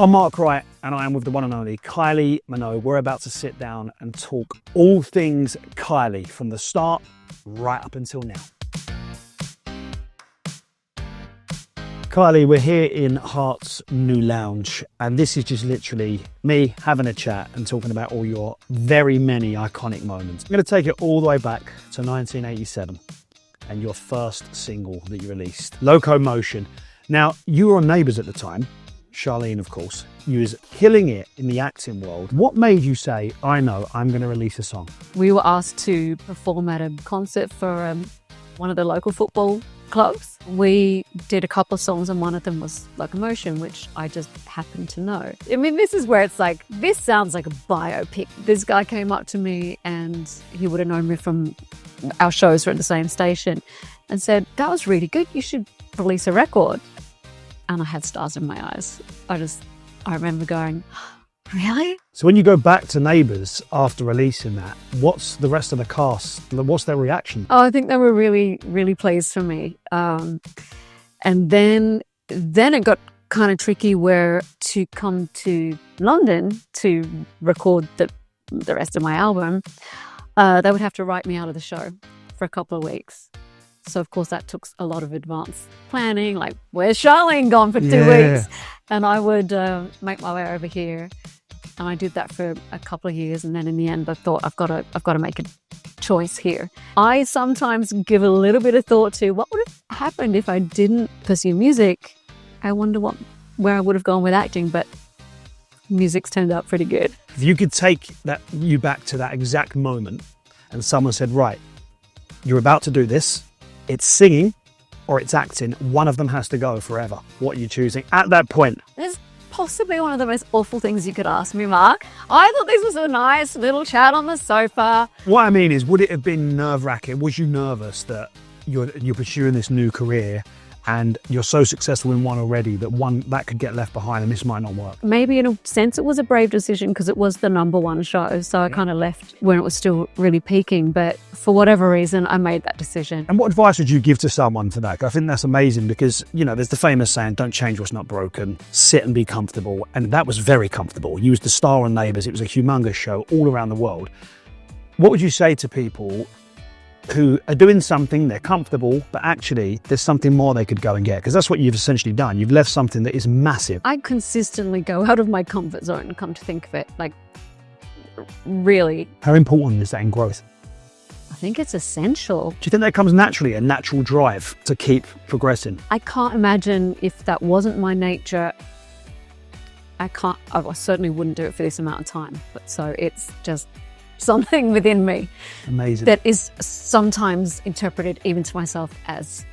I'm Mark Wright, and I am with the one and only Kylie Minogue. We're about to sit down and talk all things Kylie from the start right up until now. Kylie, we're here in Heart's new lounge, and this is just literally me having a chat and talking about all your very many iconic moments. I'm going to take it all the way back to 1987 and your first single that you released, Locomotion. Now, you were on Neighbours at the time. Charlene, of course. You was killing it in the acting world. What made you say, I know, I'm going to release a song? We were asked to perform at a concert for one of the local football clubs. We did a couple of songs and one of them was Locomotion, which I just happened to know. I mean, this is where it's like, this sounds like a biopic. This guy came up to me and he would have known me from our shows were at the same station and said, that was really good. You should release a record. And I had stars in my eyes. I remember going, really? So when you go back to Neighbours after releasing that, what's the rest of the cast? What's their reaction? Oh, I think they were really, really pleased for me. And then it got kind of tricky where to come to London to record the rest of my album, they would have to write me out of the show for a couple of weeks. So, of course, that took a lot of advanced planning, like, where's Charlene gone for 2 weeks? And I would make my way over here. And I did that for a couple of years. And then in the end, I thought, I've got to make a choice here. I sometimes give a little bit of thought to what would have happened if I didn't pursue music. I wonder where I would have gone with acting, but music's turned out pretty good. If you could take you back to that exact moment and someone said, right, you're about to do this, it's singing or it's acting, one of them has to go forever. What are you choosing at that point? It's possibly one of the most awful things you could ask me, Mark. I thought this was a nice little chat on the sofa. What I mean is, would it have been nerve-wracking? Was you nervous that you're pursuing this new career and you're so successful in one already that one that could get left behind and this might not work? Maybe in a sense it was a brave decision because it was the #1 show. So I kind of left when it was still really peaking. But for whatever reason, I made that decision. And what advice would you give to someone for that? I think that's amazing because, you know, there's the famous saying, don't change what's not broken, sit and be comfortable. And that was very comfortable. You was the star on Neighbours. It was a humongous show all around the world. What would you say to people who are doing something, they're comfortable, but actually there's something more they could go and get? Because that's what you've essentially done. You've left something that is massive. I consistently go out of my comfort zone, come to think of it. Like, really. How important is that in growth? I think it's essential. Do you think that comes naturally, a natural drive to keep progressing? I can't imagine if that wasn't my nature. I certainly wouldn't do it for this amount of time. But so it's just something within me. Amazing. That is sometimes interpreted even to myself as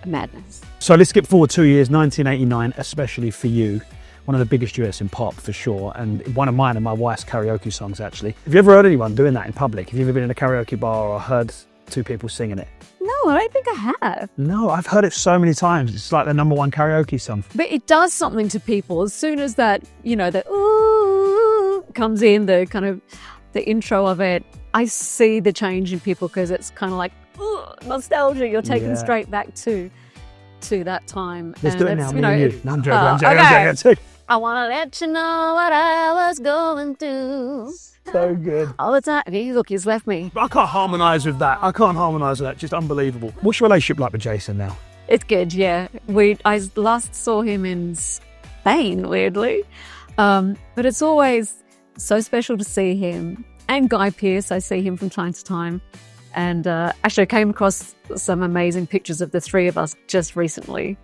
a madness. So let's skip forward 2 years, 1989, especially for you. One of the biggest duets in pop for sure, and one of mine and my wife's karaoke songs actually. Have you ever heard anyone doing that in public? Have you ever been in a karaoke bar or heard two people singing it? No, I don't think I have. No, I've heard it so many times. It's like the #1 karaoke song. But it does something to people as soon as that, you know, the ooh comes in, the kind of the intro of it. I see the change in people because it's kind of like nostalgia. You're taken straight back to that time. Let's do it now, me and you. No, I'm joking, I'm joking. I want to let you know what I was going through. So good. All the time. Look, he's left me. I can't harmonise with that. Just unbelievable. What's your relationship like with Jason now? It's good, yeah. I last saw him in Spain, weirdly. But it's always so special to see him. And Guy Pearce, I see him from time to time. And actually, I came across some amazing pictures of the three of us just recently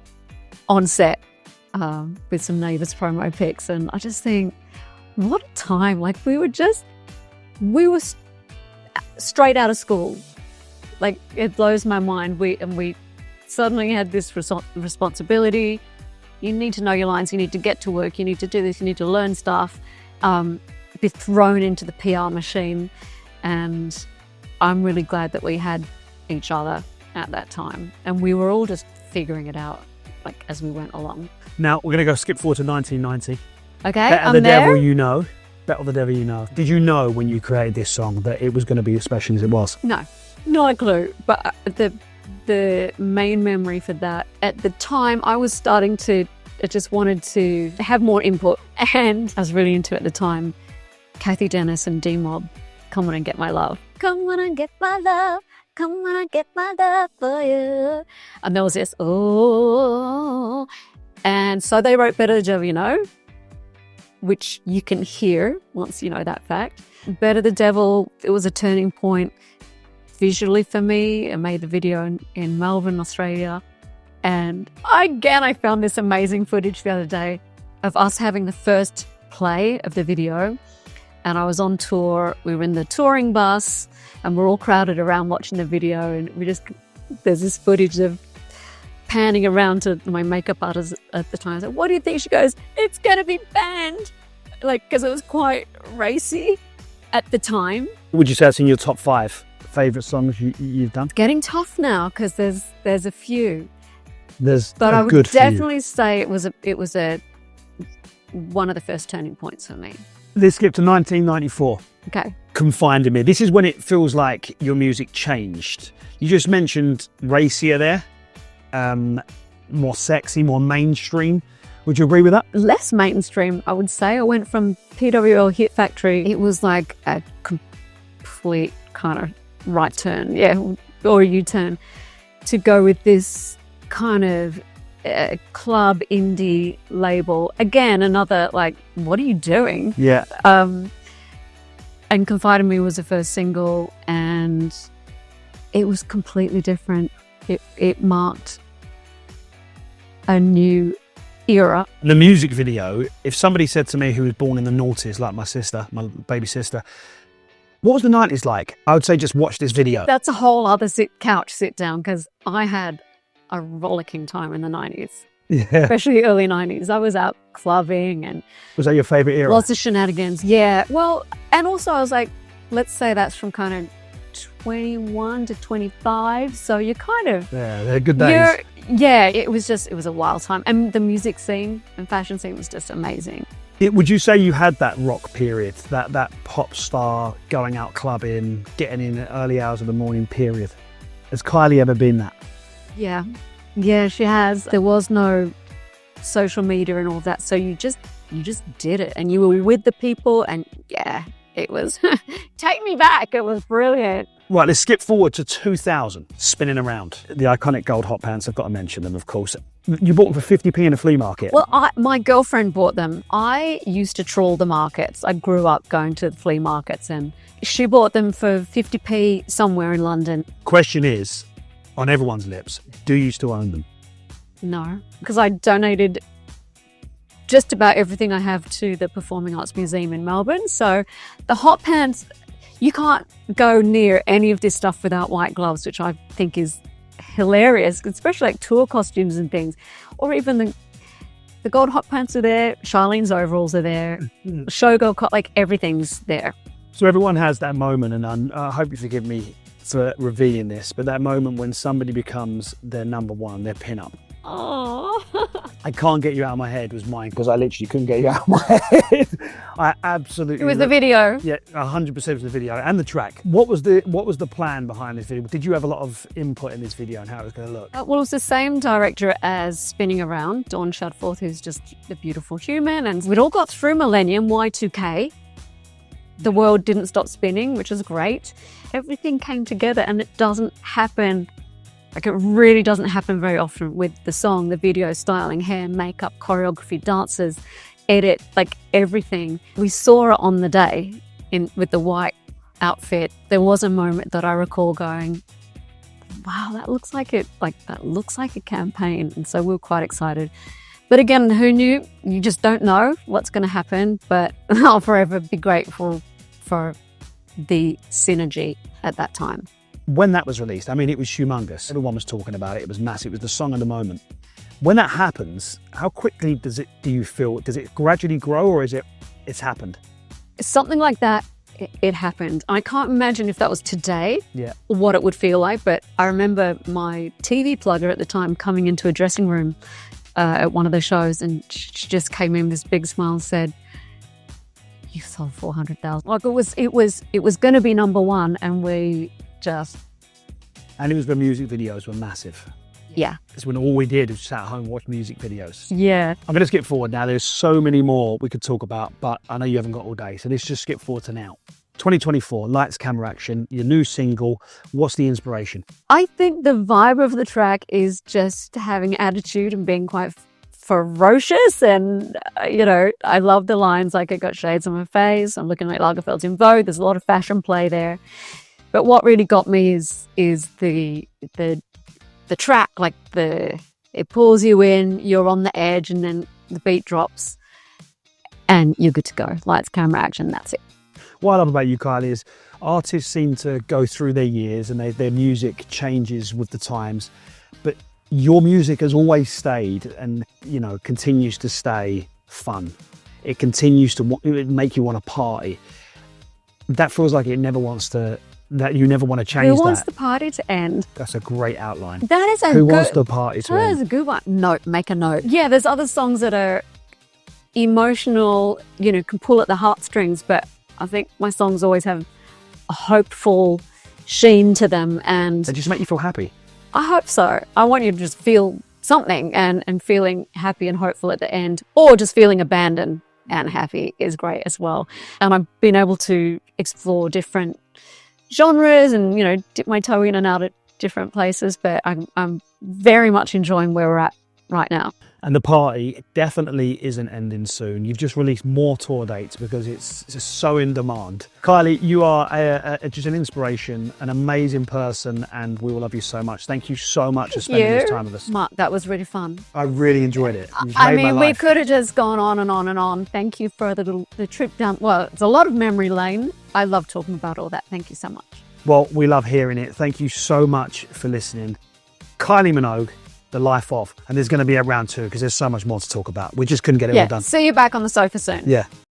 on set with some Neighbours promo pics. And I just think, what a time. Like, we were straight out of school. Like, it blows my mind. We suddenly had this responsibility. You need to know your lines. You need to get to work. You need to do this. You need to learn stuff. Be thrown into the PR machine. And I'm really glad that we had each other at that time. And we were all just figuring it out, like, as we went along. Now, we're going to go skip forward to 1990. Okay, Better the Devil You Know. Better the Devil You Know. Did you know when you created this song that it was going to be as special as it was? No, not a clue. But the main memory for that, at the time, I was starting to just wanted to have more input. And I was really into it at the time. Kathy Dennis and D-Mob, Come On and Get My Love. Come on and get my love. Come on and get my love for you. And there was this, oh. And so they wrote Better the Devil You Know, which you can hear once you know that fact. Better the Devil, it was a turning point visually for me. I made the video in Melbourne, Australia. And again, I found this amazing footage the other day of us having the first play of the video. And I was on tour. We were in the touring bus and we're all crowded around watching the video. And there's this footage of panning around to my makeup artist at the time. I said, what do you think? She goes, it's going to be banned. Like, because it was quite racy at the time. Would you say that's in your top 5 favourite songs you've done? It's getting tough now because there's a few. But I would definitely say it was one of the first turning points for me. Let's skip to 1994. Okay. Confined in Me. This is when it feels like your music changed. You just mentioned racier there, more sexy, more mainstream. Would you agree with that? Less mainstream, I would say. I went from PWL Hit Factory. It was like a complete kind of right turn, or a U-turn, to go with this kind of club indie label. Again, another like, what are you doing? Yeah. And Confide in Me was the first single, and it was completely different. It marked a new era. The music video, if somebody said to me who was born in the noughties, like my sister, my baby sister, what was the 90s like? I would say just watch this video. That's a whole other couch sit down, because I had a rollicking time in the 90s. Yeah. Especially early 90s. I was out clubbing and... Was that your favourite era? Lots of shenanigans. Yeah. Well, and also I was like, let's say that's from kind of 21 to 25. So you're kind of... Yeah, they're good days. Yeah, it was a wild time. And the music scene and fashion scene was just amazing. Would you say you had that rock period, that pop star going out clubbing, getting in at early hours of the morning period? Has Kylie ever been that? Yeah. Yeah, she has. There was no social media and all of that. So you just did it, and you were with the people, and yeah, it was take me back. It was brilliant. Right, let's skip forward to 2000, spinning around. The iconic gold hot pants, I've got to mention them, of course. You bought them for 50p in a flea market. Well, my girlfriend bought them. I used to trawl the markets. I grew up going to the flea markets, and she bought them for 50p somewhere in London. Question is, on everyone's lips, do you still own them? No, because I donated just about everything I have to the Performing Arts Museum in Melbourne. So the hot pants, you can't go near any of this stuff without white gloves, which I think is hilarious, especially like tour costumes and things. Or even the gold hot pants are there, Charlene's overalls are there, showgirl, like everything's there. So everyone has that moment, and I hope you forgive me for revealing this, but that moment when somebody becomes their number one, their pin-up. Oh, I can't get you out of my head was mine, because I literally couldn't get you out of my head. I absolutely... It was the video. Yeah, 100% was the video and the track. What was the plan behind this video? Did you have a lot of input in this video and how it was going to look? Well, it was the same director as Spinning Around, Dawn Shadforth, who's just a beautiful human. And we'd all got through Millennium, Y2K. The world didn't stop spinning, which was great. Everything came together, and it doesn't happen, like it really doesn't happen very often with the song, the video, styling, hair, makeup, choreography, dancers, edit, like everything. We saw it on the day with the white outfit. There was a moment that I recall going, wow, that looks like a campaign. And so we were quite excited. But again, who knew? You just don't know what's going to happen. But I'll forever be grateful for the synergy at that time. When that was released, I mean, it was humongous. Everyone was talking about it. It was massive. It was the song of the moment. When that happens, how quickly do you feel? Does it gradually grow, or it's happened? Something like that, it happened. I can't imagine if that was today, what it would feel like. But I remember my TV plugger at the time coming into a dressing room at one of the shows, and she just came in with this big smile and said, "You sold 400,000." Like it was going to be number one, and we just... And it was the music videos were massive. Yeah. It's when all we did was sat at home watch music videos. Yeah. I'm going to skip forward now. There's so many more we could talk about, but I know you haven't got all day. So let's just skip forward to now. 2024, Lights, Camera, Action, your new single. What's the inspiration? I think the vibe of the track is just having attitude and being quite ferocious. And, I love the lines like, "I got shades on my face, I'm looking like Lagerfeld's in Vogue." There's a lot of fashion play there. But what really got me is the track, like it pulls you in, you're on the edge, and then the beat drops and you're good to go. Lights, camera, action, that's it. What I love about you, Kylie, is artists seem to go through their years and their music changes with the times, but your music has always stayed and, continues to stay fun. It continues to make you want to party. That feels like you never want to change that. Who wants the party to end? That's a great outline. That is Who wants the party to That end? is a good one. Note, make a note. Yeah, there's other songs that are emotional, can pull at the heartstrings, but I think my songs always have a hopeful sheen to them, and They just make you feel happy. I hope so. I want you to just feel something, and feeling happy and hopeful at the end, or just feeling abandoned and happy is great as well. And I've been able to explore different genres and, dip my toe in and out at different places, but I'm very much enjoying where we're at right now. And the party definitely isn't ending soon. You've just released more tour dates because it's just so in demand. Kylie, you are just an inspiration, an amazing person, and we will love you so much. Thank you so much for spending this time with us. Mark, that was really fun. I really enjoyed it. You've I made my mean, we life. could have just gone on and on and on. Thank you for the trip down. Well, it's a lot of memory lane. I love talking about all that. Thank you so much. Well, we love hearing it. Thank you so much for listening. Kylie Minogue, The Life Of, and there's going to be a round two because there's so much more to talk about. We just couldn't get it all done. See you back on the sofa soon. Yeah.